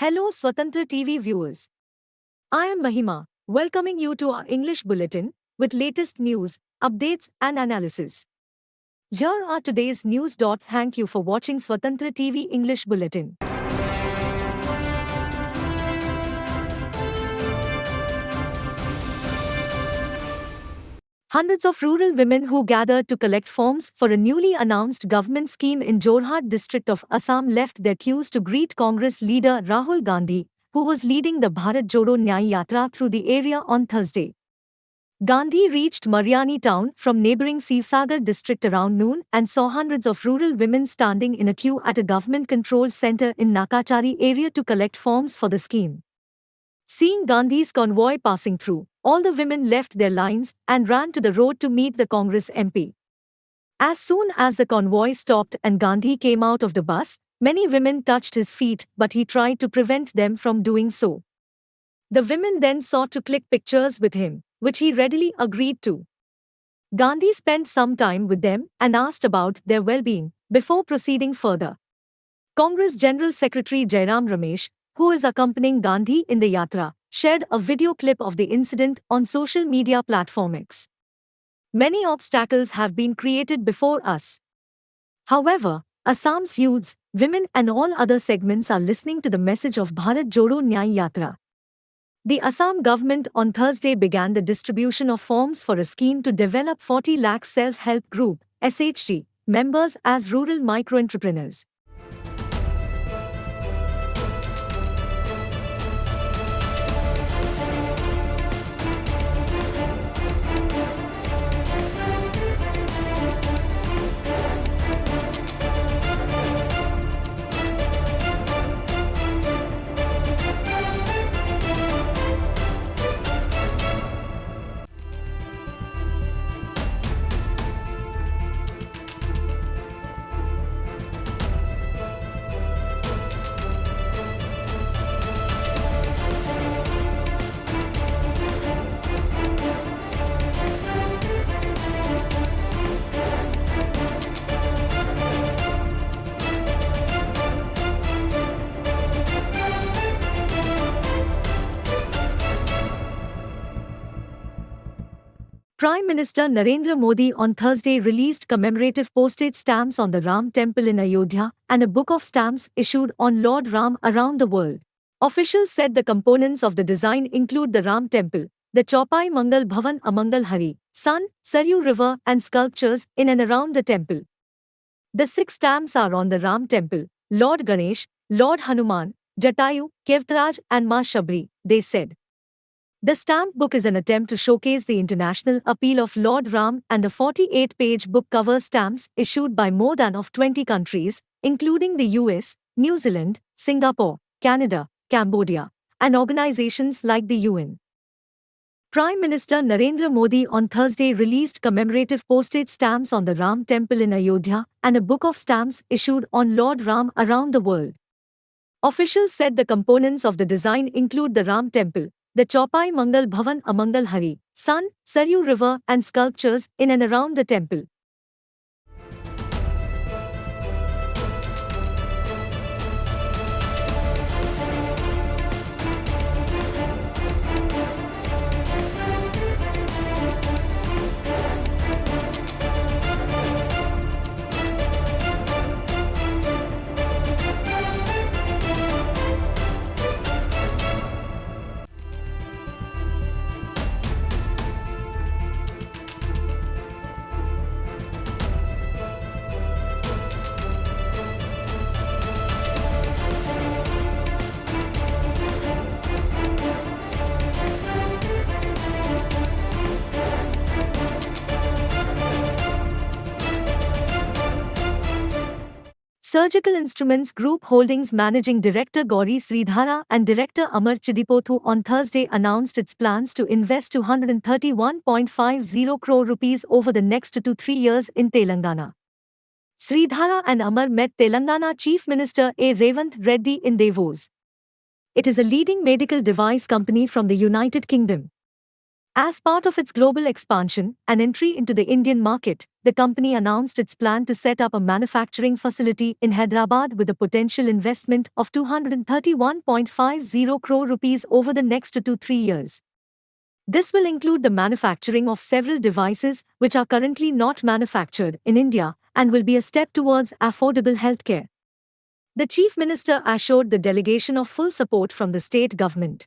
Hello Swatantra TV viewers. I am Mahima, welcoming you to our English Bulletin with latest news, updates and analysis. Here are today's news. Thank you for watching Swatantra TV English Bulletin. Hundreds of rural women who gathered to collect forms for a newly announced government scheme in Jorhat district of Assam left their queues to greet Congress leader Rahul Gandhi, who was leading the Bharat Jodo Nyay Yatra through the area on Thursday. Gandhi reached Mariani town from neighbouring Sivsagar district around noon and saw hundreds of rural women standing in a queue at a government-controlled centre in Nakachari area to collect forms for the scheme. Seeing Gandhi's convoy passing through, all the women left their lines and ran to the road to meet the Congress MP. As soon as the convoy stopped and Gandhi came out of the bus, many women touched his feet, but he tried to prevent them from doing so. The women then sought to click pictures with him, which he readily agreed to. Gandhi spent some time with them and asked about their well-being before proceeding further. Congress General Secretary Jairam Ramesh, who is accompanying Gandhi in the yatra, shared a video clip of the incident on social media platform X. Many obstacles have been created before us. However, Assam's youths, women and all other segments are listening to the message of Bharat Jodo Nyay Yatra. The Assam government on Thursday began the distribution of forms for a scheme to develop 40 lakh self-help group (SHG) members as rural micro-entrepreneurs. Prime Minister Narendra Modi on Thursday released commemorative postage stamps on the Ram Temple in Ayodhya and a book of stamps issued on Lord Ram around the world. Officials said the components of the design include the Ram Temple, the Chaupai Mangal Bhavan Amangal Hari, Sun, Saryu River and sculptures in and around the temple. The 6 stamps are on the Ram Temple, Lord Ganesh, Lord Hanuman, Jatayu, Kevtaraj and Ma Shabri, they said. The stamp book is an attempt to showcase the international appeal of Lord Ram, and the 48-page book covers stamps issued by more than 20 countries, including the US, New Zealand, Singapore, Canada, Cambodia, and organizations like the UN. Prime Minister Narendra Modi on Thursday released commemorative postage stamps on the Ram Temple in Ayodhya and a book of stamps issued on Lord Ram around the world. Officials said the components of the design include the Ram Temple, the Chaupai Mangal Bhavan Amangal Hari, Sun, Saryu River and sculptures in and around the temple. Surgical Instruments Group Holdings Managing Director Gauri Sridhara and Director Amar Chidipothu on Thursday announced its plans to invest 231.50 crore rupees over the next 2 to 3 years in Telangana. Sridhara and Amar met Telangana Chief Minister A. Revant Reddy in Davos. It is a leading medical device company from the United Kingdom. As part of its global expansion and entry into the Indian market, the company announced its plan to set up a manufacturing facility in Hyderabad with a potential investment of 231.50 crore rupees over the next 2 to 3 years. This will include the manufacturing of several devices which are currently not manufactured in India and will be a step towards affordable healthcare. The Chief Minister assured the delegation of full support from the state government.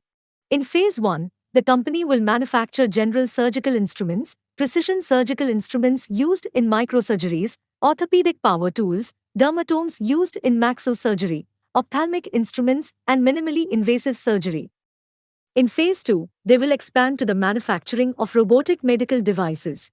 In Phase 1, the company will manufacture general surgical instruments, precision surgical instruments used in microsurgeries, orthopedic power tools, dermatomes used in maxosurgery, ophthalmic instruments, and minimally invasive surgery. In Phase 2, they will expand to the manufacturing of robotic medical devices.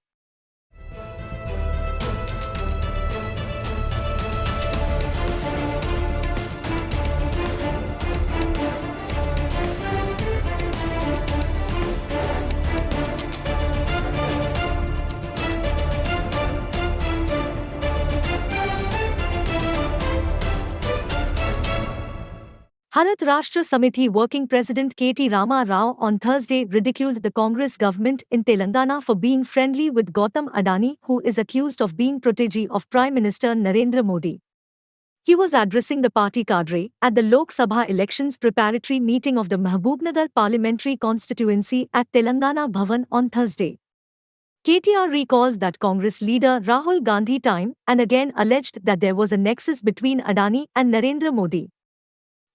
Bharat Rashtra Samiti Working President K.T. Rama Rao on Thursday ridiculed the Congress government in Telangana for being friendly with Gautam Adani, who is accused of being protégé of Prime Minister Narendra Modi. He was addressing the party cadre at the Lok Sabha elections preparatory meeting of the Mahbubnagar parliamentary constituency at Telangana Bhavan on Thursday. KTR recalled that Congress leader Rahul Gandhi time and again alleged that there was a nexus between Adani and Narendra Modi.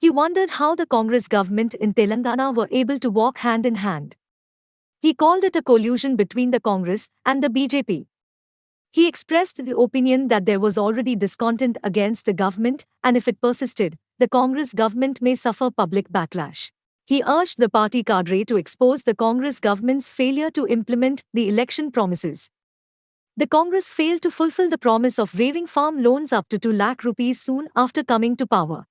He wondered how the Congress government in Telangana were able to walk hand in hand. He called it a collusion between the Congress and the BJP. He expressed the opinion that there was already discontent against the government, and if it persisted, the Congress government may suffer public backlash. He urged the party cadre to expose the Congress government's failure to implement the election promises. The Congress failed to fulfill the promise of waiving farm loans up to 2 lakh rupees soon after coming to power.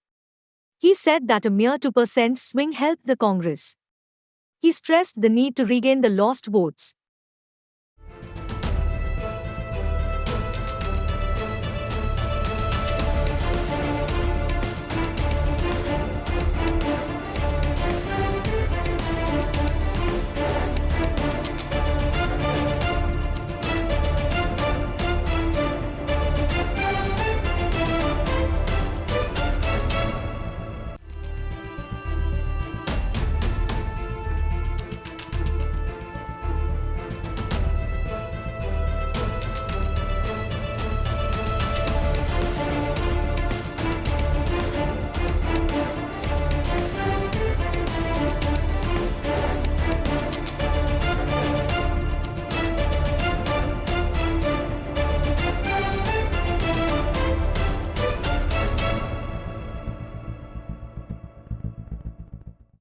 He said that a mere 2% swing helped the Congress. He stressed the need to regain the lost votes.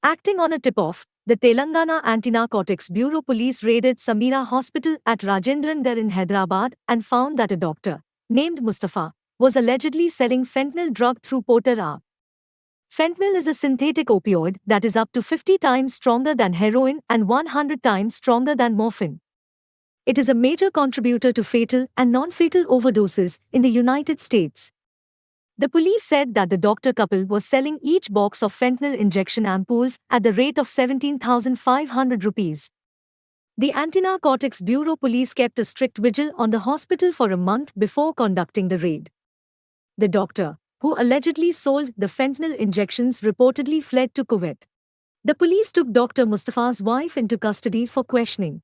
Acting on a tip-off, the Telangana Anti-Narcotics Bureau Police raided Samira Hospital at Rajendran Dar in Hyderabad and found that a doctor, named Mustafa, was allegedly selling fentanyl drug through Porter app. Fentanyl is a synthetic opioid that is up to 50 times stronger than heroin and 100 times stronger than morphine. It is a major contributor to fatal and non-fatal overdoses in the United States. The police said that the doctor couple was selling each box of fentanyl injection ampoules at the rate of 17,500 rupees. The Anti-Narcotics Bureau Police kept a strict vigil on the hospital for a month before conducting the raid. The doctor, who allegedly sold the fentanyl injections, reportedly fled to Kuwait. The police took Dr. Mustafa's wife into custody for questioning.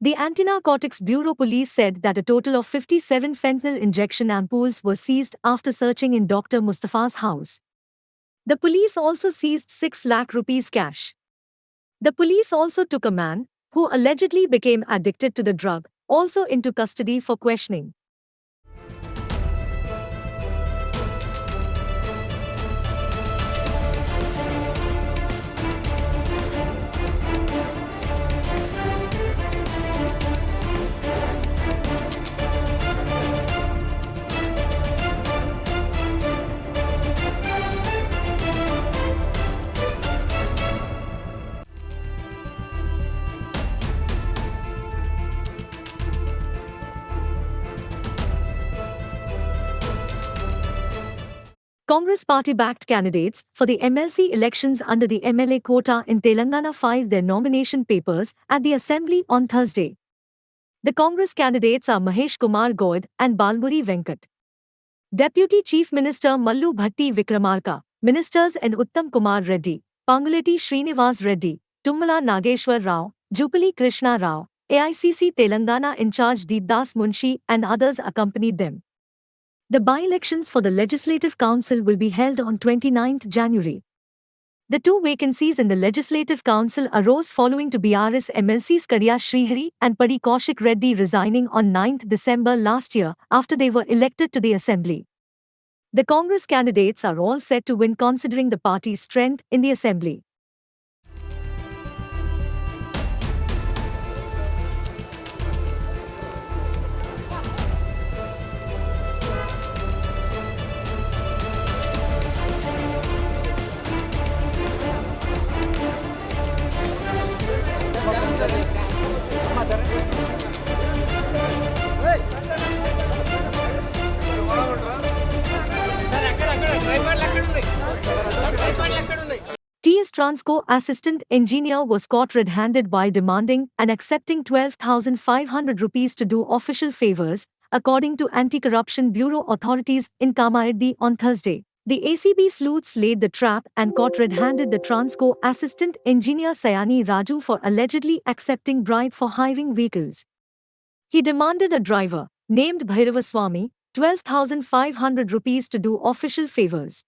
The Anti-Narcotics Bureau Police said that a total of 57 fentanyl injection ampoules were seized after searching in Dr. Mustafa's house. The police also seized 6 lakh rupees cash. The police also took a man, who allegedly became addicted to the drug, also into custody for questioning. Congress party-backed candidates for the MLC elections under the MLA quota in Telangana filed their nomination papers at the Assembly on Thursday. The Congress candidates are Mahesh Kumar Goyal and Balmuri Venkat. Deputy Chief Minister Mallu Bhatti Vikramarka, Ministers N. Uttam Kumar Reddy, Panguleti Srinivas Reddy, Tummala Nageshwar Rao, Jupali Krishna Rao, AICC Telangana in charge Deepdas Munshi and others accompanied them. The by-elections for the Legislative Council will be held on 29th January. The two vacancies in the Legislative Council arose following to BRS MLCs Kadiya Srihari and Padi Kaushik Reddy resigning on 9th December last year after they were elected to the Assembly. The Congress candidates are all set to win considering the party's strength in the Assembly. TS Transco assistant engineer was caught red-handed while demanding and accepting 12,500 rupees to do official favors, according to Anti-Corruption Bureau authorities in Kamareddy on Thursday. The ACB sleuths laid the trap and caught red-handed the Transco assistant engineer Sayani Raju for allegedly accepting bribe for hiring vehicles. He demanded a driver, named Bhairavaswamy, 12,500 rupees to do official favors.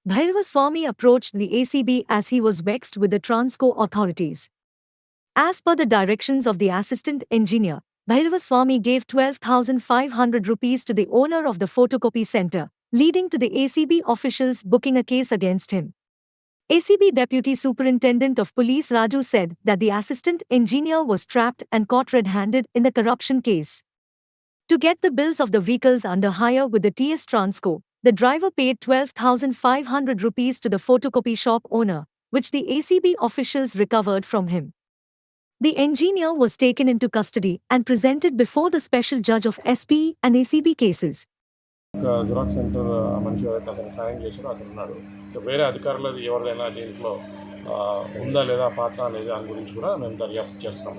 Bhairavaswamy approached the ACB as he was vexed with the Transco authorities. As per the directions of the assistant engineer, Bhairavaswamy gave 12,500 rupees to the owner of the photocopy center, leading to the ACB officials booking a case against him. ACB Deputy Superintendent of Police Raju said that the assistant engineer was trapped and caught red-handed in the corruption case. To get the bills of the vehicles under hire with the TS Transco, the driver paid 12,500 rupees to the photocopy shop owner, which the ACB officials recovered from him. The engineer was taken into custody and presented before the special judge of SP and ACB cases. Xerox centre మనిషి ఎవరైతే అతను సాయం చేశారో అతను ఉన్నాడు. వేరే అధికారులది ఎవరిదైనా దీంట్లో ఉందా లేదా పాత్ర అనేది దాని గురించి కూడా మేము దర్యాప్తు చేస్తాం.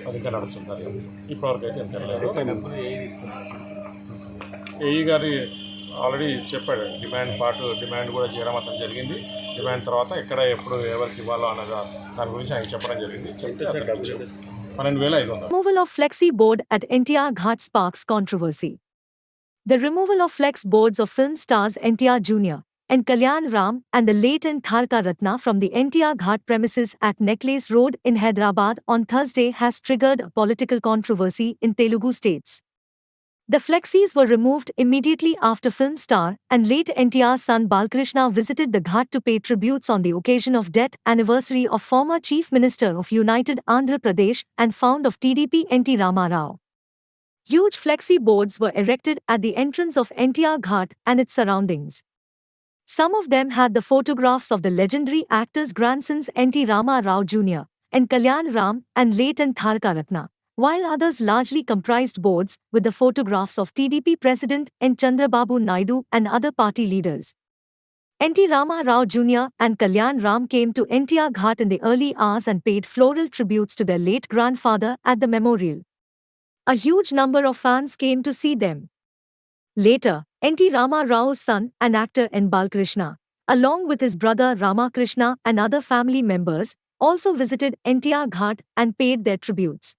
అది ఇంకా నడుస్తుంది దర్యాప్తు. ఇప్పటివరకు అయితే ఇంకా లేదు. ఏఈ గారి ఆల్రెడీ చెప్పాడు డిమాండ్ కూడా చేయడం అతను జరిగింది. డిమాండ్ తర్వాత ఎక్కడ ఎప్పుడు ఎవరికి ఇవ్వాలో అన్నదా దాని గురించి ఆయన చెప్పడం జరిగింది. చెప్తే 12,500. Removal of Flexi Board at NTR Ghat sparks controversy. The removal of flex boards of film stars NTR Jr. and Kalyan Ram and the late N. Tharka Ratna from the NTR Ghat premises at Necklace Road in Hyderabad on Thursday has triggered a political controversy in Telugu states. The flexis were removed immediately after film star and late NTR's son Balkrishna visited the Ghat to pay tributes on the occasion of death anniversary of former Chief Minister of United Andhra Pradesh and founder of TDP N.T. Rama Rao. Huge flexi boards were erected at the entrance of NTR Ghat and its surroundings. Some of them had the photographs of the legendary actor's grandsons N.T. Rama Rao Jr. and Kalyan Ram and late N. Tharka Ratna, while others largely comprised boards with the photographs of TDP President N. Chandrababu Naidu and other party leaders. N.T. Rama Rao Jr. and Kalyan Ram came to NTR Ghat in the early hours and paid floral tributes to their late grandfather at the memorial. A huge number of fans came to see them. Later, N.T. Rama Rao's son and actor N. Balkrishna, along with his brother Ramakrishna and other family members, also visited NTR Ghat and paid their tributes.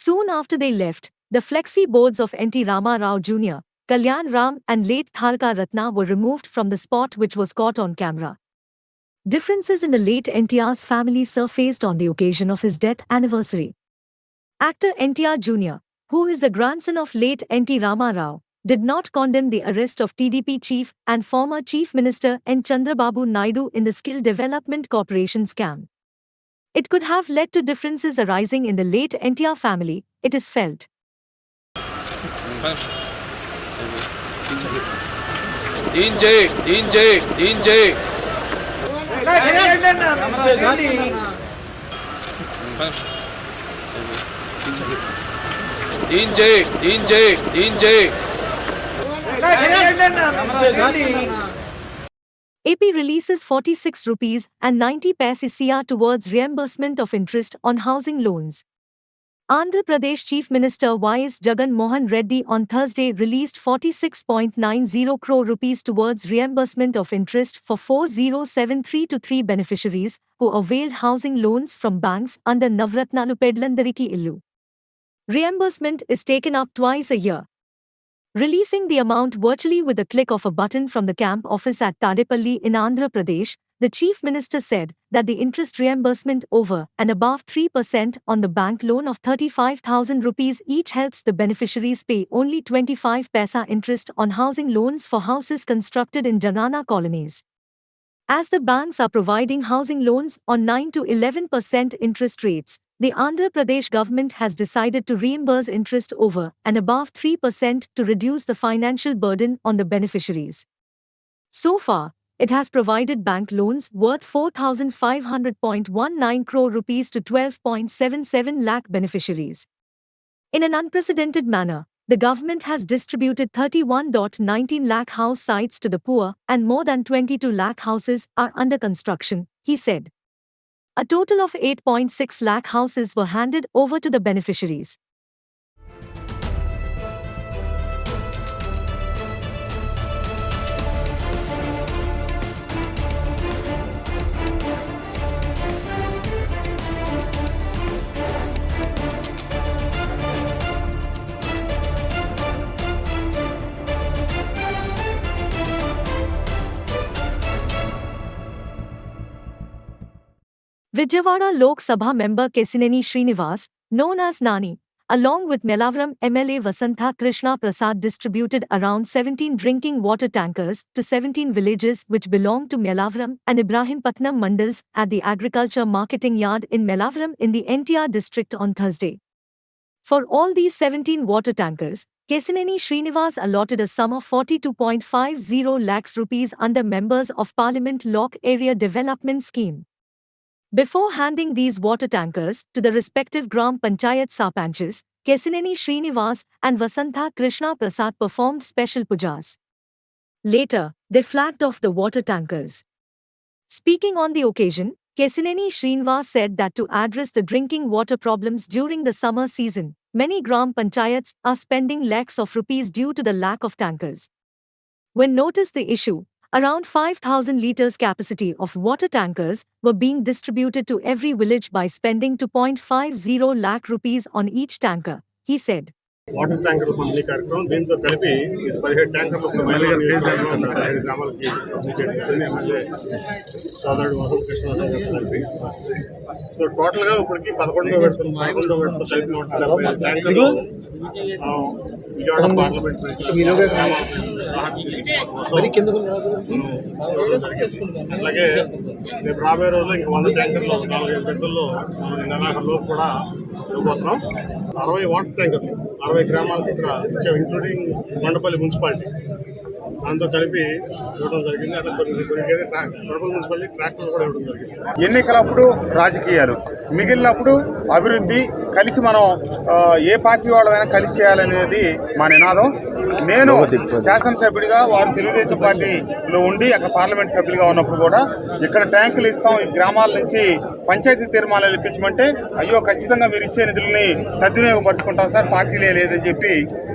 Soon after they left, the flexi boards of N.T. Rama Rao Jr., Kalyan Ram and late Tharka Ratna were removed from the spot which was caught on camera. Differences in the late NTR's family surfaced on the occasion of his death anniversary. Actor NTR Jr., who is the grandson of late N.T. Rama Rao, did not condemn the arrest of TDP chief and former Chief Minister N. Chandrababu Naidu in the Skill Development Corporation scam. It could have led to differences arising in the late NTR family, it is felt. AP releases 46 rupees and 90 paise CR towards reimbursement of interest on housing loans. Andhra Pradesh Chief Minister Y.S. Jagan Mohan Reddy on Thursday released 46.90 crore rupees towards reimbursement of interest for 40733 beneficiaries who availed housing loans from banks under Navratnalu Pedlandariki Illu. Reimbursement is taken up twice a year. Releasing the amount virtually with a click of a button from the camp office at Tadepalli in Andhra Pradesh, the Chief Minister said that the interest reimbursement over and above 3% on the bank loan of 35,000 rupees each helps the beneficiaries pay only 25 paisa interest on housing loans for houses constructed in Janana colonies. As the banks are providing housing loans on 9 to 11% interest rates, the Andhra Pradesh government has decided to reimburse interest over and above 3% to reduce the financial burden on the beneficiaries. So far, it has provided bank loans worth 4,500.19 crore rupees to 12.77 lakh beneficiaries. In an unprecedented manner, the government has distributed 31.19 lakh house sites to the poor and more than 22 lakh houses are under construction, he said. A total of 8.6 lakh houses were handed over to the beneficiaries. Vijayawada Lok Sabha member Kesineni Srinivas, known as Nani, along with Mellavaram MLA Vasantha Krishna Prasad distributed around 17 drinking water tankers to 17 villages which belong to Mellavaram and Ibrahimpatnam mandals at the agriculture marketing yard in Mellavaram in the NTR district on Thursday. For all these 17 water tankers, Kesineni Srinivas allotted a sum of 42.50 lakhs rupees under Members of Parliament Lock Area Development Scheme. Before handing these water tankers to the respective Gram Panchayat Sarpanches, Kesineni Srinivas and Vasantha Krishna Prasad performed special pujas. Later, they flagged off the water tankers. Speaking on the occasion, Kesineni Srinivas said that to address the drinking water problems during the summer season, many Gram Panchayats are spending lakhs of rupees due to the lack of tankers. When noticed the issue, around 5,000 litres capacity of water tankers were being distributed to every village by spending 2.50 lakh rupees on each tanker, he said. Water ట్యాంకర్ల పంపిణీ కార్యక్రమం దీంతో కలిపి 17 ట్యాంకర్లు గ్రామాలకి MLA సోదరుడు వసంత కృష్ణ కలిపి so టోటల్గా ఇప్పటికి 11వ విడత కలిపి 170 ట్యాంకర్లు విజయవాడ పార్లమెంట్ అలాగే రేపు రాబోయే రోజుల్లో ఇంకా 100 ట్యాంకర్లు 4-5 గంటల్లో నెలాఖరులోపు కూడా ఇవ్వబోతున్నాం. 60 వాటర్ ట్యాంకర్లు 60 గ్రామాలకు ఇక్కడ ఇచ్చాం, ఇంక్లూడింగ్ మండపల్లి మున్సిపాలిటీ దాంతో కలిపి ఇవ్వడం జరిగింది. అట్లా కొన్ని మండపల్లి మున్సిపాలిటీ ట్రాక్టర్లు కూడా ఇవ్వడం జరిగింది. ఎన్నికలప్పుడు రాజకీయాలు, మిగిలినప్పుడు అభివృద్ధి, కలిసి మనం ఏ పార్టీ వాళ్ళమైనా కలిసి చేయాలనేది మా నినాదం. నేను శాసనసభ్యుడిగా వారు తెలుగుదేశం పార్టీలో ఉండి అక్కడ పార్లమెంట్ సభ్యులుగా ఉన్నప్పుడు కూడా ఇక్కడ ట్యాంకులు ఇస్తాం, ఈ గ్రామాల నుంచి పంచాయతీ తీర్మానాలు ఇప్పించమంటే అయ్యో ఖచ్చితంగా మీరు ఇచ్చే నిధులని సద్వినియోగపరుచుకుంటాం సార్, పార్టీలే లేదని చెప్పి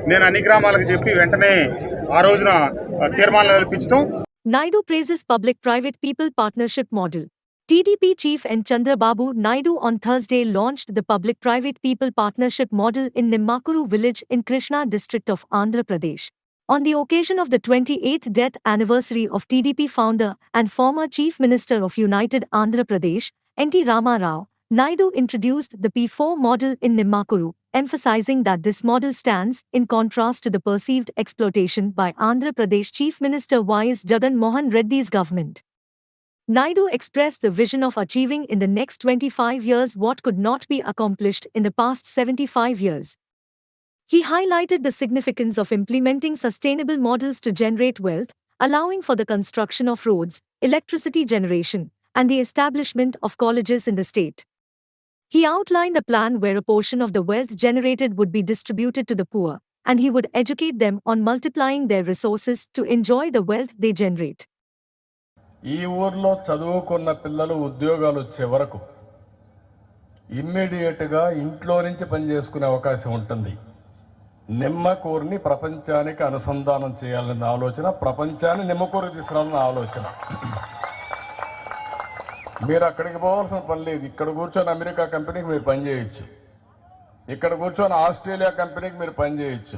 నేను అన్ని గ్రామాలకు చెప్పి వెంటనే ఆ రోజున తీర్మానాలు ఇప్పించడం. Naidu praises public-private people partnership model. TDP chief N. Chandrababu Naidu on Thursday launched the public-private people partnership model in Nimmakuru village in Krishna district of Andhra Pradesh. On the occasion of the 28th death anniversary of TDP founder and former Chief Minister of United Andhra Pradesh, N.T. Rama Rao, Naidu introduced the P4 model in Nimmakuru, emphasizing that this model stands in contrast to the perceived exploitation by Andhra Pradesh Chief Minister Y.S. Jagan Mohan Reddy's government. Naidu expressed the vision of achieving in the next 25 years what could not be accomplished in the past 75 years. He highlighted the significance of implementing sustainable models to generate wealth, allowing for the construction of roads, electricity generation, and the establishment of colleges in the state. He outlined a plan where a portion of the wealth generated would be distributed to the poor, and he would educate them on multiplying their resources to enjoy the wealth they generate. ఈ ఊర్లో చదువుకున్న పిల్లలు ఉద్యోగాలు వచ్చే వరకు ఇమ్మీడియట్గా ఇంట్లో నుంచి పనిచేసుకునే అవకాశం ఉంటుంది. నిమ్మకూరుని ప్రపంచానికి అనుసంధానం చేయాలన్న ఆలోచన, ప్రపంచాన్ని నిమ్మకూరు తీసుకురావాలన్న ఆలోచన. మీరు అక్కడికి పోవాల్సిన పని లేదు. ఇక్కడ కూర్చొని అమెరికా కంపెనీకి మీరు పనిచేయచ్చు, ఇక్కడ కూర్చొని ఆస్ట్రేలియా కంపెనీకి మీరు పనిచేయచ్చు.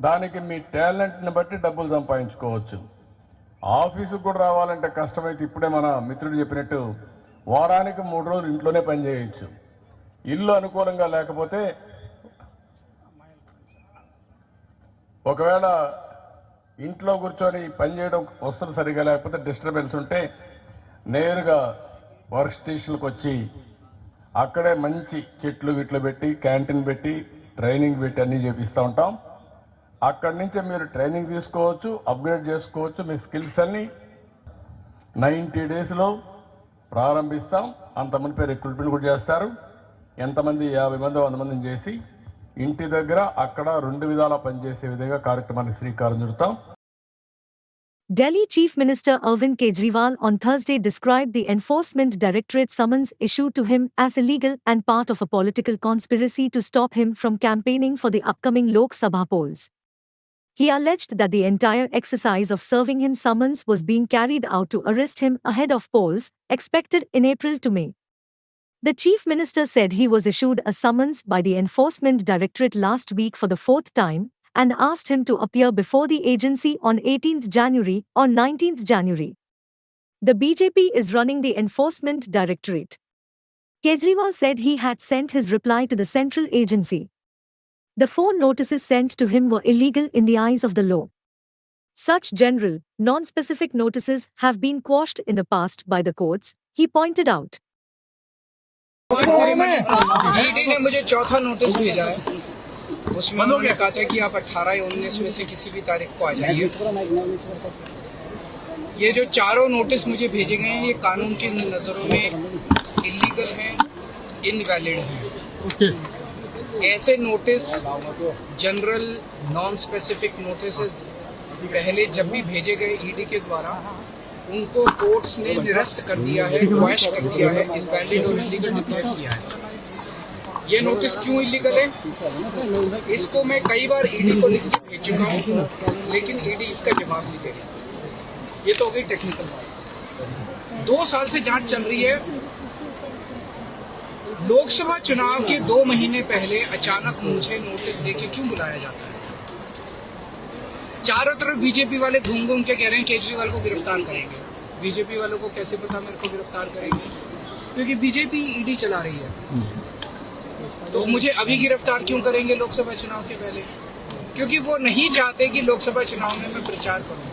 దానికి మీ టాలెంట్ని బట్టి డబ్బులు సంపాదించుకోవచ్చు. ఆఫీసుకు కూడా రావాలంటే కష్టమైతే ఇప్పుడే మన మిత్రుడు చెప్పినట్టు వారానికి 3 రోజులు ఇంట్లోనే పనిచేయచ్చు. ఇల్లు అనుకూలంగా లేకపోతే ఒకవేళ ఇంట్లో కూర్చొని పనిచేయడం వస్తువులు సరిగా లేకపోతే డిస్టర్బెన్స్ ఉంటే నేరుగా వర్క్ స్టేషన్కి వచ్చి అక్కడే మంచి చెట్లు గిట్లు పెట్టి క్యాంటీన్ పెట్టి ట్రైనింగ్ పెట్టి అన్నీ చేపిస్తూ ఉంటాం. అక్కడి నుంచి మీరు ట్రైనింగ్ తీసుకోవచ్చు, అప్గ్రేడ్ చేసుకోవచ్చు. మీ స్కిల్స్ అన్నీ 90 డేస్లో ప్రారంభిస్తాం. అంతమంది పేరు రిక్రూట్మెంట్ కూడా చేస్తారు. ఎంతమంది 50 మంది 100 మందిని చేసి ఇంటి దగ్గర అక్కడ 2 విధాలా పనిచేసే విధంగా కార్యక్రమానికి శ్రీకారం చుడతాం. Delhi Chief Minister Arvind Kejriwal on Thursday described the Enforcement Directorate summons issued to him as illegal and part of a political conspiracy to stop him from campaigning for the upcoming Lok Sabha polls. He alleged that the entire exercise of serving him summons was being carried out to arrest him ahead of polls expected in April to May. The Chief Minister said he was issued a summons by the Enforcement Directorate last week for the 4th time and asked him to appear before the agency on 18th January or 19th January. The BJP is running the Enforcement Directorate. Kejriwal said he had sent his reply to the central agency. The 4 notices sent to him were illegal in the eyes of the law. Such general, non-specific notices have been quashed in the past by the courts, he pointed out. ED ने मुझे 4था notice भेजा है. उसमें उन्होंने कहा था कि आप 18 या 19 में से किसी भी तारीख को आ जाइए. ये जो चारों नोटिस मुझे भेजे गए हैं ये कानून की नज़रों में इलीगल हैं, इनवैलिड हैं. ऐसे notice general non specific notice पहले जब भी भेजे गए ईडी के द्वारा उनको कोर्ट्स ने निरस्त कर दिया है, क्वैश कर दिया है, इनवैलिड और इलीगल डिक्लेयर किया है. ये नोटिस क्यों इलीगल है इसको मैं कई बार ईडी को लिख के भेज चुका हूँ, लेकिन ईडी इसका जवाब नहीं दे रही. ये तो हो गई टेक्निकल बात. 2 साल से जांच चल रही है. लोकसभा चुनाव के 2 महीने पहले अचानक मुझे नोटिस देके क्यों बुलाया जाता है? चारों तरफ बीजेपी वाले घूम घूम के कह रहे हैं केजरीवाल को गिरफ्तार करेंगे. बीजेपी वालों को कैसे पता मेरे को गिरफ्तार करेंगे? क्योंकि बीजेपी ईडी चला रही है. तो मुझे अभी गिरफ्तार क्यों करेंगे लोकसभा चुनाव के पहले? क्योंकि वो नहीं चाहते कि लोकसभा चुनाव में मैं प्रचार करूं.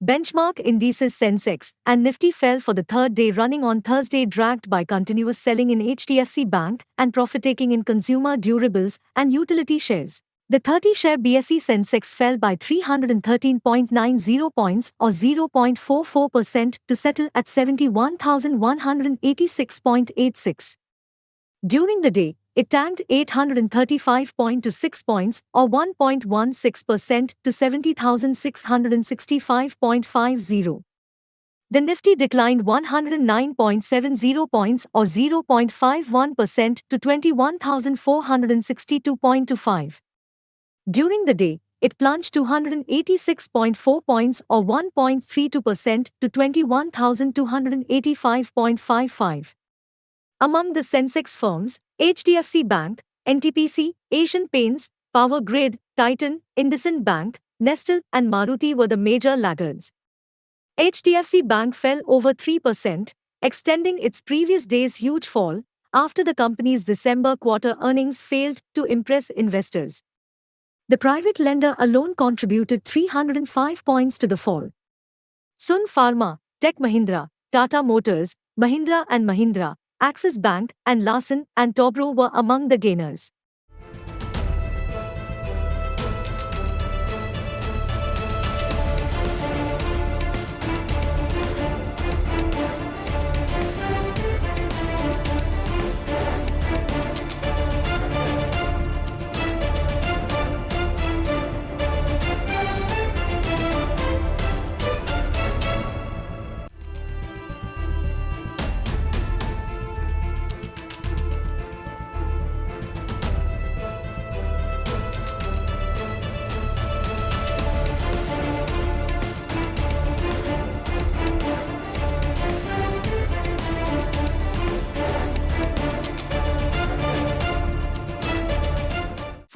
Benchmark indices Sensex and Nifty fell for the 3rd day running on Thursday, dragged by continuous selling in HDFC Bank and profit-taking in consumer durables and utility shares. The 30-share BSE Sensex fell by 313.90 points or 0.44% to settle at 71,186.86. During the day, it tanked 835.26 points or 1.16% to 70,665.50. The Nifty declined 109.70 points or 0.51% to 21,462.25. During the day, it plunged 286.4 points or 1.32% to 21,285.55. Among the Sensex firms, HDFC Bank, NTPC, Asian Paints, Power Grid, Titan, IndusInd Bank, Nestle and Maruti were the major laggards. HDFC Bank fell over 3%, extending its previous day's huge fall after the company's December quarter earnings failed to impress investors. The private lender alone contributed 305 points to the fall. Sun Pharma, Tech Mahindra, Tata Motors, Mahindra and Mahindra, Axis Bank and Larsen and Toubro were among the gainers.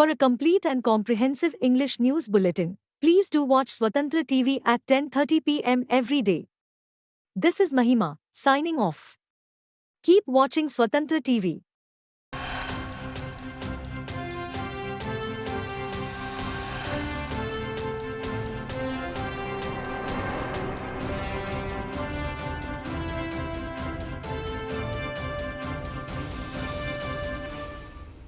For a complete and comprehensive English news bulletin, please do watch Swatantra TV at 10:30 p.m. every day. This is Mahima, signing off. Keep watching Swatantra TV.